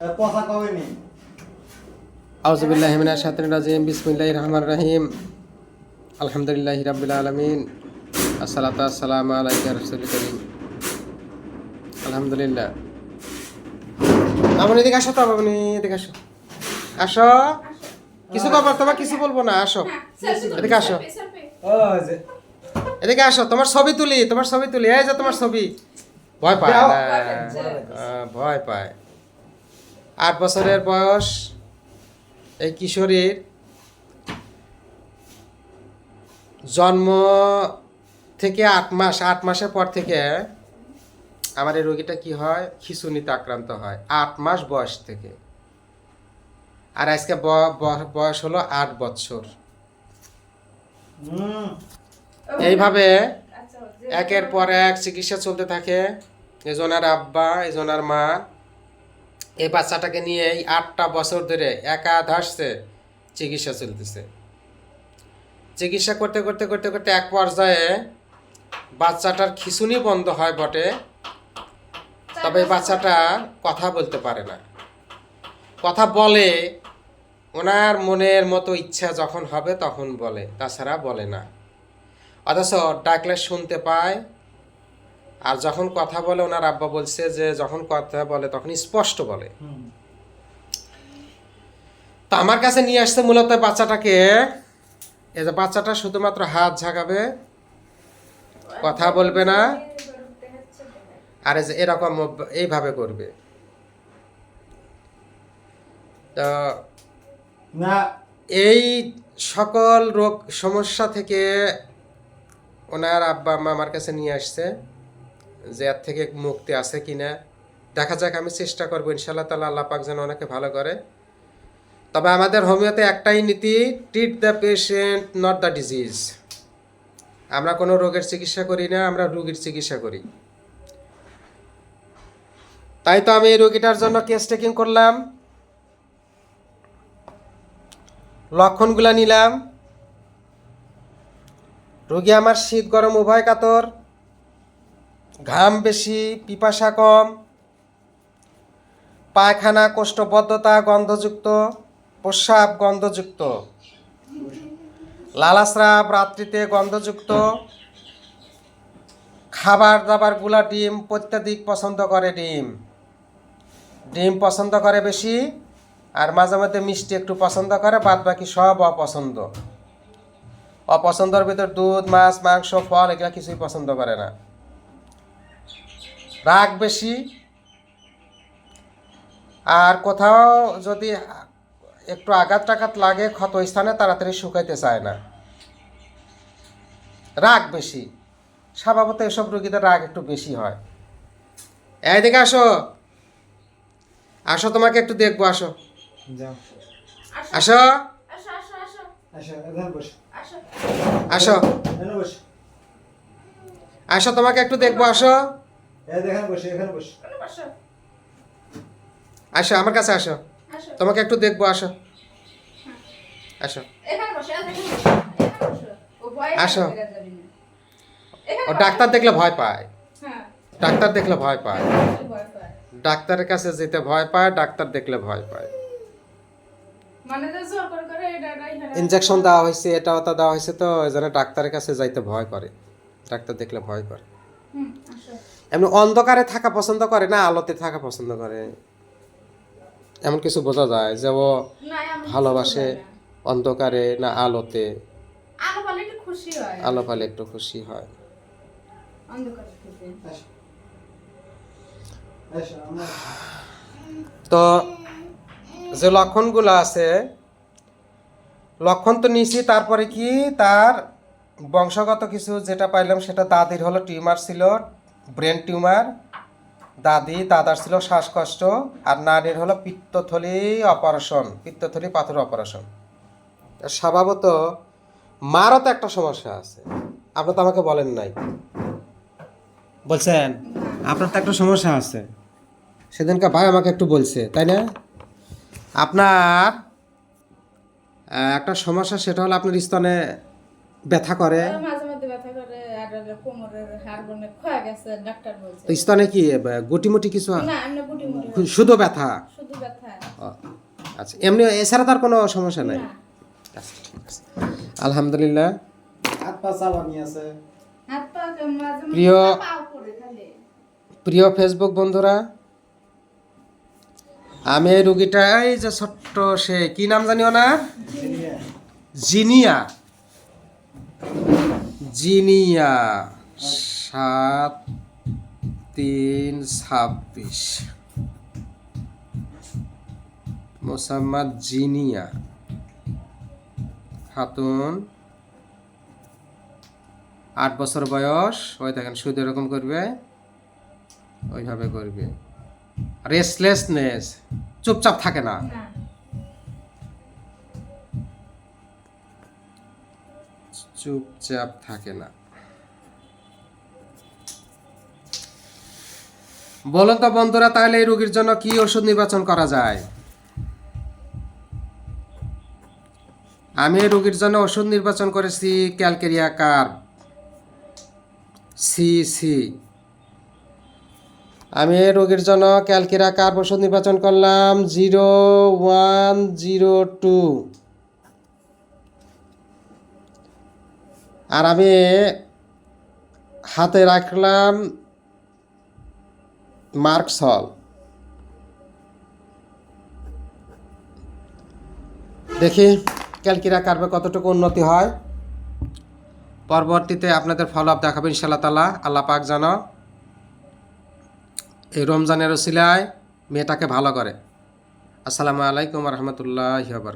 পচা কবে নি আউযু বিল্লাহি মিনাশ শাইতানির রাজিম বিসমিল্লাহির রহমানির রহিম আলহামদুলিল্লাহি রাব্বিল আলামিন আসসালাতু ওয়াসসালামু আলাইকা রাসূলুল কারীম আলহামদুলিল্লাহ। আপনি এদিকে আসো তো, আপনি এদিকে আসো, আসো। কিছু খবর তোমার, কিছু বলবো না, আসো এদিকে আসো, ও যে এদিকে আসো, তোমার ছবি তুলি, তোমার ছবি তুলি। এই যে তোমার ছবি। ভয় পায় না, ভয় পায়। 8 বছরের বয়স এই কিশোরীর জন্ম থেকে 8 মাসের পর থেকে আমার এই রোগীটা কি হয়, খিঁচুনিতে আক্রান্ত হয় 8 মাস বয়স থেকে। আর আজকে বয়স হলো 8 বছর। এইভাবে একের পর এক চিকিৎসা চলতে থাকে। এজনার আব্বা, এজনার মা এই বাচ্চাটাকে নিয়ে এই 8টা বছর ধরে একাধারে চিকিৎসা চলতেছে। চিকিৎসা করতে করতে করতে করতে এক পর্যায়ে বাচ্চাটার খিঁচুনি বন্ধ হয় বটে, তবে বাচ্চাটা কথা বলতে পারে না। কথা বলে ওনার মনের মতো ইচ্ছা যখন হবে তখন বলে, তাছাড়া বলে না। অথচ ডাকলে শুনতে পায়। আর যখন কথা বলে, ওনার আব্বা বলছে যে যখন কথা বলে তখন স্পষ্ট বলে। তো আমার কাছে নিয়ে আসছে মূলত বাচ্চাটাকে। এই যে বাচ্চাটা শুধুমাত্র হাত ঝাঁকাবে, কথা বলবে না, আর এই যে এরকম এইভাবে করবে। তো না এই সকল রোগ সমস্যা থেকে ওনার আব্বা আম্মা আমার কাছে নিয়ে আসছে যে এর থেকে মুক্তি আছে কিনা। দেখা যাক, আমি চেষ্টা করবো ইনশাআল্লাহ তাআলা, আল্লাহ পাক যেন অনেকে ভালো করে। তবে আমাদের হোমিওতে একটাই নীতি, treat the patient not the disease. আমরা কোনো রোগের চিকিৎসা করি না, আমরা রোগীর চিকিৎসা করি। তাই তো আমি এই রোগীটার জন্য কেস টেকিং করলাম, লক্ষণগুলা নিলাম। রোগী আমার শীত গরম উভয় কাতর, ঘাম বেশি, পিপাসা কম, পায়খানা কোষ্ঠবদ্ধতা গন্ধযুক্ত, প্রস্রাব গন্ধযুক্ত, লালাস্রাব রাত্রিতে গন্ধযুক্ত, খাবার দাবারগুলা ডিম অত্যাধিক পছন্দ করে, ডিম পছন্দ করে বেশি, আর মাঝে মধ্যে মিষ্টি একটু পছন্দ করে, বাদ বাকি সব অপছন্দ। অপছন্দর ভিতর দুধ, মাছ, মাংস, ফল এগুলা কিছুই পছন্দ করে না। রাগ বেশি, আর কোথাও যদি একটু আঘাত টাঘাত লাগে ক্ষত স্থানে তাড়াতাড়ি শুকাইতে চায় না। রাগ বেশি, স্বভাবত এসব রোগীদের রাগ একটু বেশি হয়। এইদিকে আসো, আসো তোমাকে একটু দেখবো, আসো যাও আসো আসো এখানে বস আসো এখানে বস আসো, তোমাকে একটু দেখবো, আসো এখানে বস এখানে বস আসো আমার কাছে আসো, তোমাকে একটু দেখবো, আসো আসো আসো। ও ডাক্তার দেখলে ভয় পায়, ডাক্তার দেখলে ভয় পায়, ডাক্তারের কাছে যেতে ভয় পায়, ডাক্তার দেখলে ভয় পায়। ইনজেকশন দেওয়া হয়েছে, এটা ওটা দেওয়া হয়েছে, তো এই জন্য ডাক্তারের কাছে যাইতে ভয় করে, ডাক্তার দেখলে ভয় করে। এমনি অন্ধকারে থাকা পছন্দ করে না আলোতে থাকা পছন্দ করে, এমন কিছু বোঝা যায় যে ও ভালোবাসে অন্ধকারে না আলোতে। আলো পালে একটু খুশি হয়। আসো আমরা তো যে লক্ষণগুলো আছে, লক্ষণ তো নিয়েছি, তারপরে কি তার বংশগত কিছু যেটা পাইলাম সেটা, দাদির হলো টিউমার ছিল, ব্রেন টিউমার, দাদার ছিল শ্বাসকষ্ট, আর নানির হলো পিত্তথলি অপারেশন, পিত্তথলি পাথর অপারেশন। স্বভাবত মারও তো একটা সমস্যা আছে, আপনি তো আমাকে বলেন নাই, বলছেন আপনার তো একটা সমস্যা আছে, সেদিনকার ভাই আমাকে একটু বলছে, তাই না? আপনার একটা সমস্যা, সেটা হলো আপনার স্তনে ব্যথা করে। তো স্তনে কি গুটিমুটি কিছু, শুধু ব্যথা? ও, আচ্ছা এমনি এছাড়া তার কোনো সমস্যা নাই? আচ্ছা ঠিক আছে, আলহামদুলিল্লাহ। হাত পা চাবানি আছে। প্রিয় প্রিয় ফেসবুক বন্ধুরা, আমি এই রুগীটা, এই যে ছোট্ট সে কি নাম জানিও না, জিনিয়া, জিনিয়া 7/3/26, মোসাম্মদ জিনিয়া খাতুন, 8 বছর বয়স। ওই দেখেন শুধু এরকম করবে, ওইভাবে করবে, রেস্টলেসনেস, চুপচাপ থাকে না। চুপচাপ থাকে না। বলুন তো বন্ধুরা, তাহলে এই রোগীর জন্য কি ওষুধ নির্বাচন করা যায়? আমি এই রোগীর জন্য ওষুধ নির্বাচন করেছি ক্যালকেরিয়া কার্ব CC। আমি এই রোগীর জন্য ক্যালকেরিয়া কার্ব ওষুধ নির্বাচন করলাম 0102, আর আমি হাতে রাখলাম মার্কসল। দেখি ক্যালকেরিয়া কার্বে কতটুকু উন্নতি হয়। পরবর্তীতে আপনাদের ফলো আপ দেখাবো ইনশাআল্লাহ তাআলা। আল্লাহ পাক যেন এই রমজানের ওসিলায় মেয়েটাকে ভালো করে। আসসালামু আলাইকুম ওয়া রাহমাতুল্লাহি ওয়া বারাকাতুহু।